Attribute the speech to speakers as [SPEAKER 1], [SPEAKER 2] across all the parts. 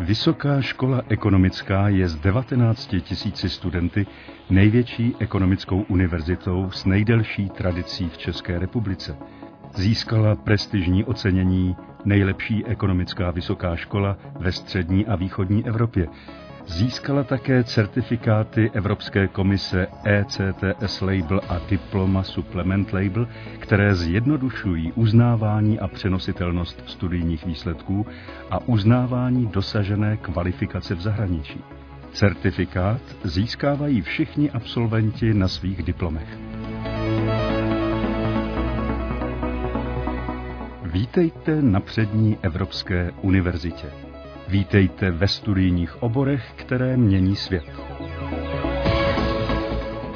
[SPEAKER 1] Vysoká škola ekonomická je s 19 000 studenty největší ekonomickou univerzitou s nejdelší tradicí v České republice. Získala prestižní ocenění nejlepší ekonomická vysoká škola ve střední a východní Evropě. Získala také certifikáty Evropské komise ECTS Label a Diploma Supplement Label, které zjednodušují uznávání a přenositelnost studijních výsledků a uznávání dosažené kvalifikace v zahraničí. Certifikát získávají všichni absolventi na svých diplomech. Vítejte na přední Evropské univerzitě. Vítejte ve studijních oborech, které mění svět.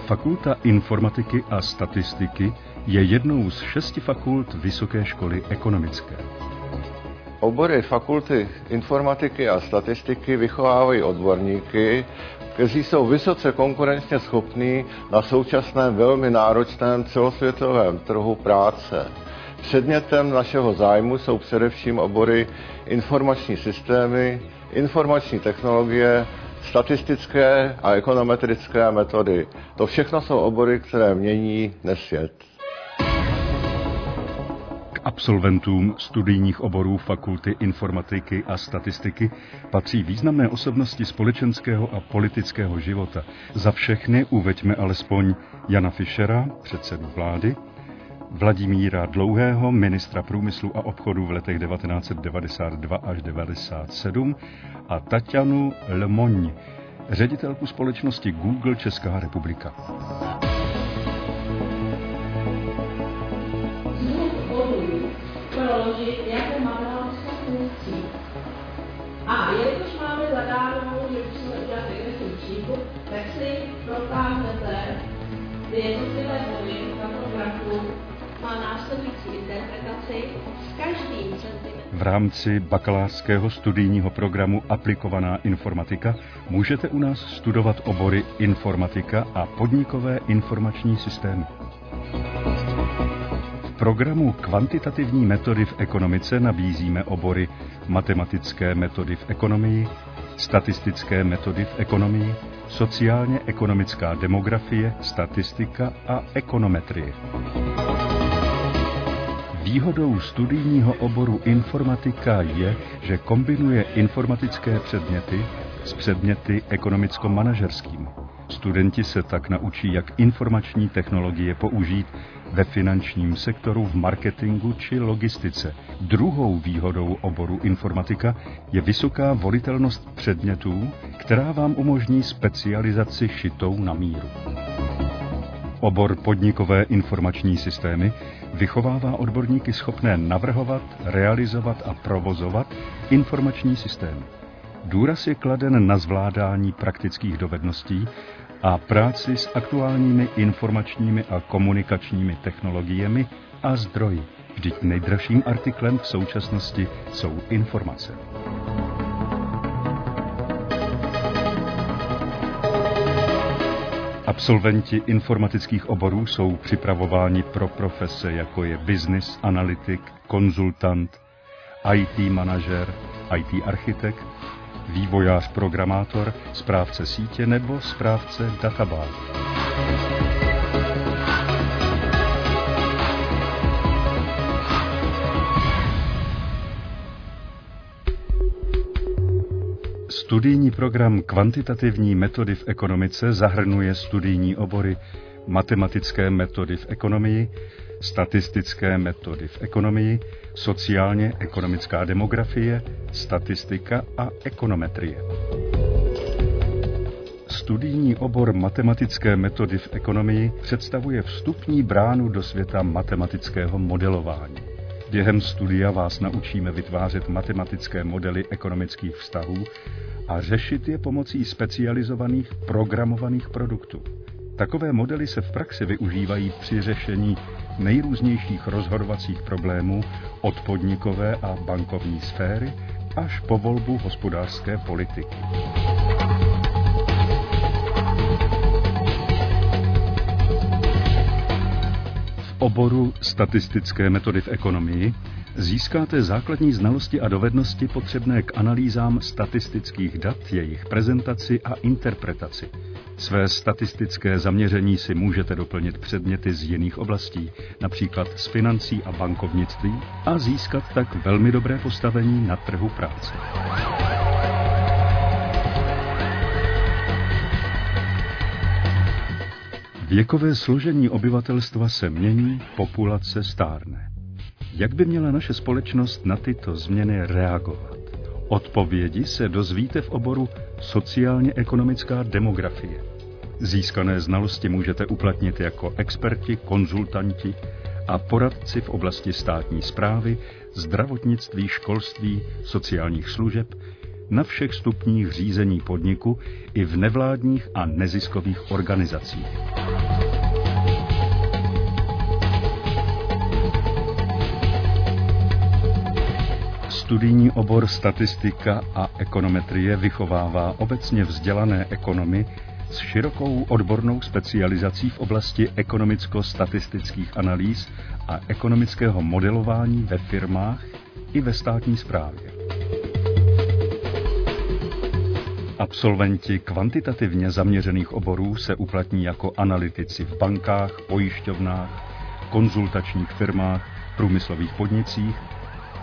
[SPEAKER 1] Fakulta informatiky a statistiky je jednou z 6 fakult Vysoké školy ekonomické.
[SPEAKER 2] Obory fakulty informatiky a statistiky vychovávají odborníky, kteří jsou vysoce konkurenčně schopní na současném velmi náročném celosvětovém trhu práce. Předmětem našeho zájmu jsou především obory informační systémy, informační technologie, statistické a ekonometrické metody. To všechno jsou obory, které mění dnes svět.
[SPEAKER 1] K absolventům studijních oborů Fakulty informatiky a statistiky patří významné osobnosti společenského a politického života. Za všechny uveďme alespoň Jana Fischera, předsedu vlády, Vladimíra Dlouhého, ministra průmyslu a obchodu v letech 1992 až 1997 a Tatianu Lemogne, ředitelku společnosti Google Česká republika.
[SPEAKER 3] A jelikož máme zadáno, že musíme udělat regresní přístup, tak si protáhnete ty jednotlivé body na programu, má následující interpretaci s každým centimetrem.
[SPEAKER 1] V rámci bakalářského studijního programu Aplikovaná informatika můžete u nás studovat obory informatika a podnikové informační systémy. V programu Kvantitativní metody v ekonomice nabízíme obory matematické metody v ekonomii, statistické metody v ekonomii, sociálně-ekonomická demografie, statistika a ekonometrie. Výhodou studijního oboru informatika je, že kombinuje informatické předměty s předměty ekonomicko-manažerskými. Studenti se tak naučí, jak informační technologie použít ve finančním sektoru, v marketingu či logistice. Druhou výhodou oboru informatika je vysoká volitelnost předmětů, která vám umožní specializaci šitou na míru. Obor podnikové informační systémy vychovává odborníky schopné navrhovat, realizovat a provozovat informační systémy. Důraz je kladen na zvládání praktických dovedností a práci s aktuálními informačními a komunikačními technologiemi a zdroji. Vždyť nejdražším artiklem v současnosti jsou informace. Absolventi informatických oborů jsou připravováni pro profese, jako je business analytik, konzultant, IT manažer, IT architekt, vývojář programátor, správce sítě nebo správce databáze. Studijní program Kvantitativní metody v ekonomice zahrnuje studijní obory matematické metody v ekonomii, statistické metody v ekonomii, sociálně-ekonomická demografie, statistika a ekonometrie. Studijní obor matematické metody v ekonomii představuje vstupní bránu do světa matematického modelování. Během studia vás naučíme vytvářet matematické modely ekonomických vztahů a řešit je pomocí specializovaných programovaných produktů. Takové modely se v praxi využívají při řešení nejrůznějších rozhodovacích problémů od podnikové a bankovní sféry až po volbu hospodářské politiky. V oboru statistické metody v ekonomii Získáte základní znalosti a dovednosti potřebné k analýzám statistických dat, jejich prezentaci a interpretaci. Své statistické zaměření si můžete doplnit předměty z jiných oblastí, například z financí a bankovnictví, a získat tak velmi dobré postavení na trhu práce. Věkové složení obyvatelstva se mění, populace stárne. Jak by měla naše společnost na tyto změny reagovat? Odpovědi se dozvíte v oboru sociálně-ekonomická demografie. Získané znalosti můžete uplatnit jako experti, konzultanti a poradci v oblasti státní správy, zdravotnictví, školství, sociálních služeb, na všech stupních řízení podniku i v nevládních a neziskových organizacích. Studijní obor statistika a ekonometrie vychovává obecně vzdělané ekonomy s širokou odbornou specializací v oblasti ekonomicko-statistických analýz a ekonomického modelování ve firmách i ve státní správě. Absolventi kvantitativně zaměřených oborů se uplatní jako analytici v bankách, pojišťovnách, konzultačních firmách, průmyslových podnicích,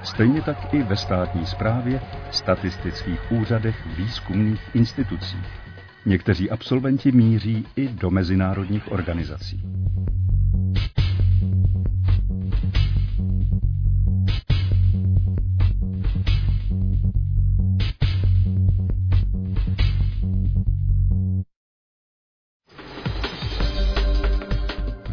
[SPEAKER 1] stejně tak i ve státní správě, statistických úřadech, výzkumných institucích. Někteří absolventi míří i do mezinárodních organizací.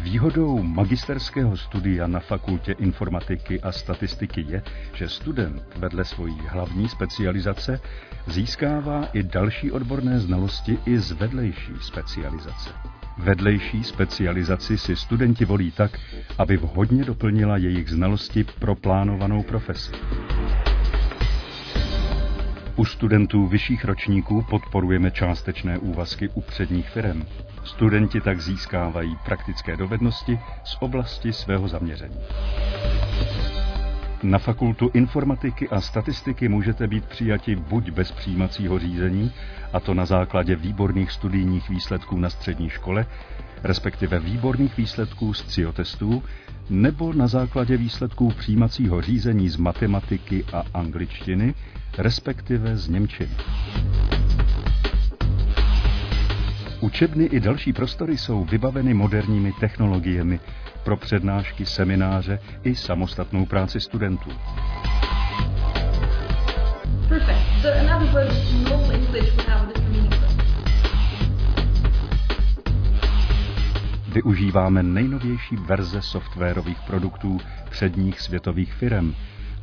[SPEAKER 1] Výhodou magisterského studia na Fakultě informatiky a statistiky je, že student vedle svojí hlavní specializace získává i další odborné znalosti i z vedlejší specializace. Vedlejší specializaci si studenti volí tak, aby vhodně doplnila jejich znalosti pro plánovanou profesi. U studentů vyšších ročníků podporujeme částečné úvazky u předních firem. Studenti tak získávají praktické dovednosti z oblasti svého zaměření. Na Fakultu informatiky a statistiky můžete být přijati buď bez přijímacího řízení, a to na základě výborných studijních výsledků na střední škole, respektive výborných výsledků z CIO-testů, nebo na základě výsledků přijímacího řízení z matematiky a angličtiny, respektive z němčiny. Učebny i další prostory jsou vybaveny moderními technologiemi pro přednášky, semináře i samostatnou práci studentů.
[SPEAKER 4] Perfect. So in other words, no English without this meaningless.
[SPEAKER 1] Využíváme nejnovější verze softwarových produktů předních světových firem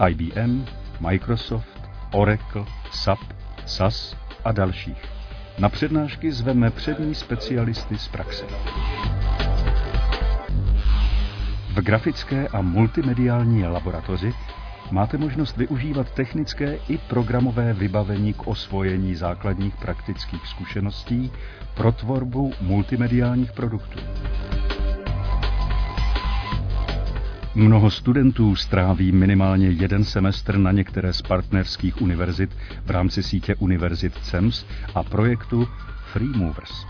[SPEAKER 1] IBM, Microsoft, Oracle, SAP, SAS a dalších. Na přednášky zveme přední specialisty z praxe. V grafické a multimediální laboratoři máte možnost využívat technické i programové vybavení k osvojení základních praktických zkušeností pro tvorbu multimediálních produktů. Mnoho studentů stráví minimálně jeden semestr na některé z partnerských univerzit v rámci sítě univerzit CEMS a projektu Freemovers.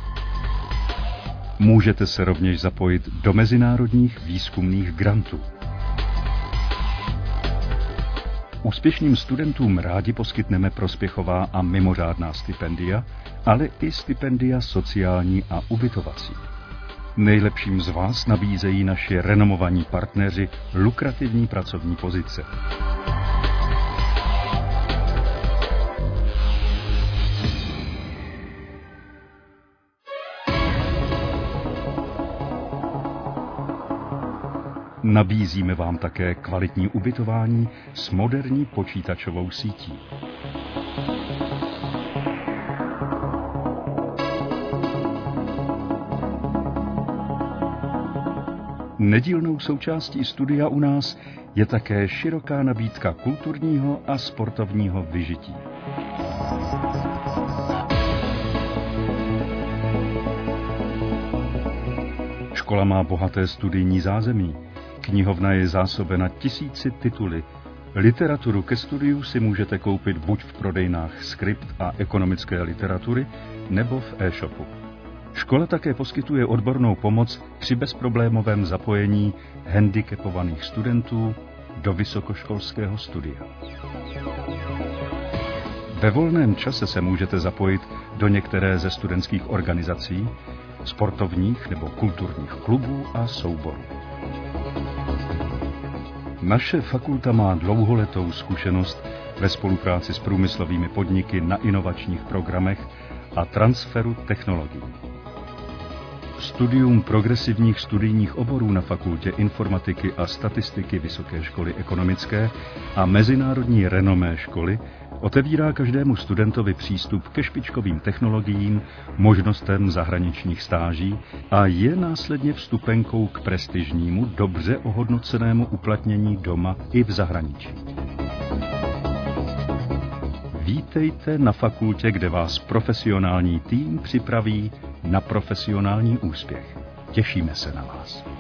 [SPEAKER 1] Můžete se rovněž zapojit do mezinárodních výzkumných grantů. Úspěšným studentům rádi poskytneme prospěchová a mimořádná stipendia, ale i stipendia sociální a ubytovací. Nejlepším z vás nabízejí naši renomovaní partneři lukrativní pracovní pozice. Nabízíme vám také kvalitní ubytování s moderní počítačovou sítí. Nedílnou součástí studia u nás je také široká nabídka kulturního a sportovního vyžití. Škola má bohaté studijní zázemí. Knihovna je zásobena tisíci tituly, Literaturu ke studiu si můžete koupit buď v prodejnách Skript a ekonomické literatury, nebo v e-shopu. Škola také poskytuje odbornou pomoc při bezproblémovém zapojení handicapovaných studentů do vysokoškolského studia. Ve volném čase se můžete zapojit do některé ze studentských organizací, sportovních nebo kulturních klubů a souborů. Naše fakulta má dlouholetou zkušenost ve spolupráci s průmyslovými podniky na inovačních programech a transferu technologií. Studium progresivních studijních oborů na Fakultě informatiky a statistiky Vysoké školy ekonomické a mezinárodní renomé školy otevírá každému studentovi přístup ke špičkovým technologiím, možnostem zahraničních stáží a je následně vstupenkou k prestižnímu, dobře ohodnocenému uplatnění doma i v zahraničí. Vítejte na fakultě, kde vás profesionální tým připraví na profesionální úspěch. Těšíme se na vás.